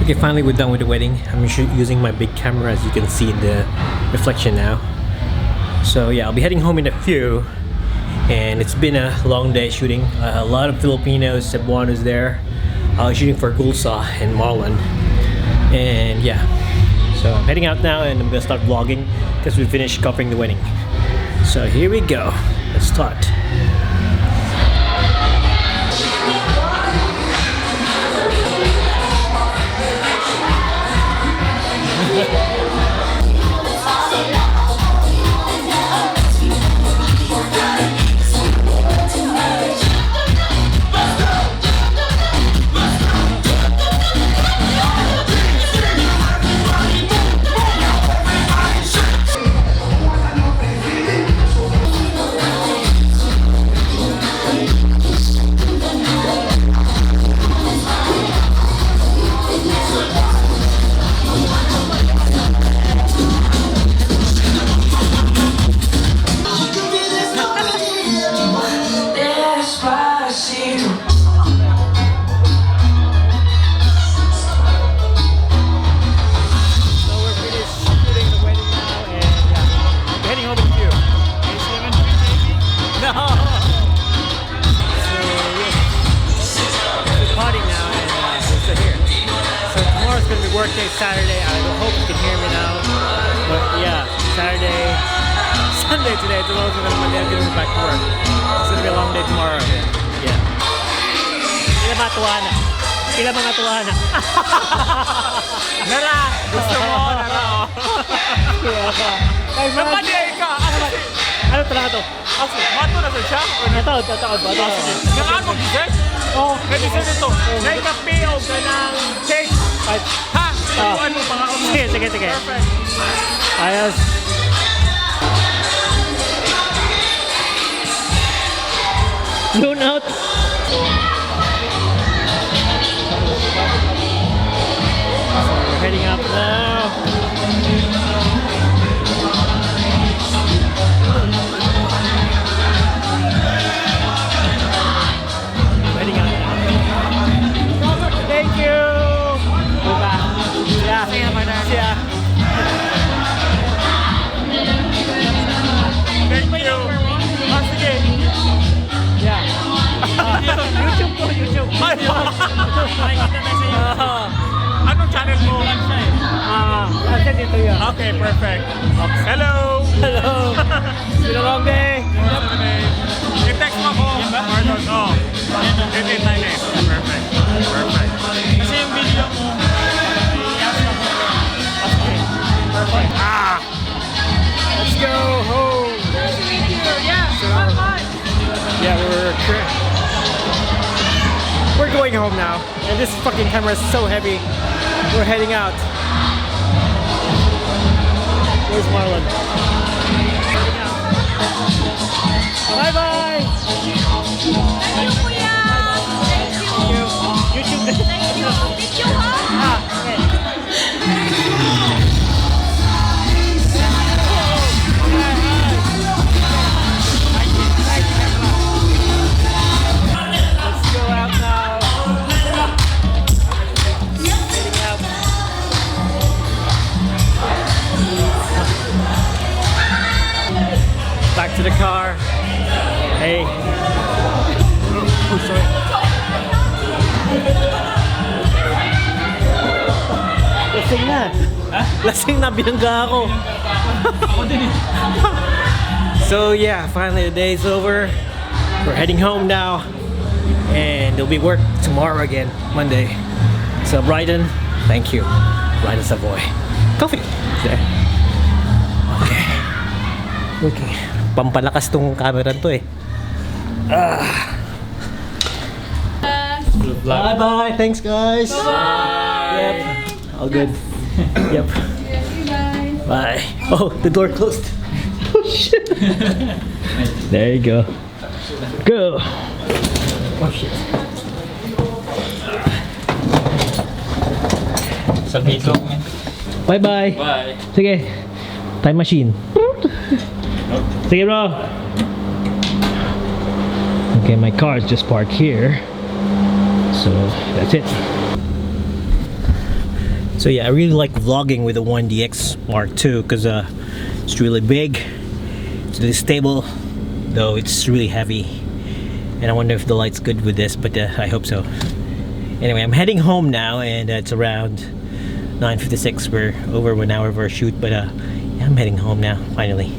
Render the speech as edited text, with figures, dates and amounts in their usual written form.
Okay, finally we're done with the wedding. I'm using my big camera, as you can see in the reflection now. So yeah, I'll be heading home in a few. And it's been a long day shooting. A lot of Filipinos. Cebuanos there. I was shooting for Gulsa and Marlon. And yeah, so I'm heading out now and I'm gonna start vlogging because we finished covering the wedding. So here we go. Let's start. Workday Saturday. I hope you can hear me now. But yeah, Saturday, Sunday today. Tomorrow's gonna Monday. I'm gonna go back to work. It's gonna be a long day tomorrow. Yeah. Kila matuana. Kila mga tuana. Nara. Gusto mo nara. Napaday ka. Ano talaga to? Ako, mato na siya? Ito. Nga ano design? Oh, design ito. Nay kape o ganang cake. Ha? Ano pa nga ako? Sige. Perfect. Ayos. Loan out. We're heading up now. Heading out now. Thank you. Yeah. Yeah. Thank you. Sige. Yeah. YouTube. Anong channel mo? I'll send it to you. Okay, perfect. Hello. It's been a long day. I-text mo ako. Pardon. Oh. 8898. Perfect. Kasi yung video mo. Perfect. Let's go home. Nice to meet you. Yeah. Fun. Yeah, we're going home now, and this fucking camera is so heavy. We're heading out. Where's Marlon? Bye bye. Thank you, Kuya. Thank you. YouTube. Thank you. Did you hug? Okay. Back to the car. Hey. Oh, sorry. Lasing na. Lasing na, binangga ako. So yeah, finally the day's over. We're heading home now. And there'll be work tomorrow again, Monday. So Bryden, thank you. Bryden Savoy. Coffee. There. Okay. Pampalakas tong camera to eh. Bye bye. Thanks guys. Bye. Yep. All good. Yep. See you guys. Bye. Oh, the door closed. Oh shit. There you go. Go. Oh shit. Salvito. Bye bye. Bye. Sige. Time machine. Sige bro. Okay, my car is just parked here. So that's it. So yeah, I really like vlogging with the 1DX Mark II because it's really big, it's really stable, though it's really heavy. And I wonder if the light's good with this, but I hope so. Anyway, I'm heading home now, and it's around 9:56. We're over 1 hour of our shoot, but yeah, I'm heading home now, finally.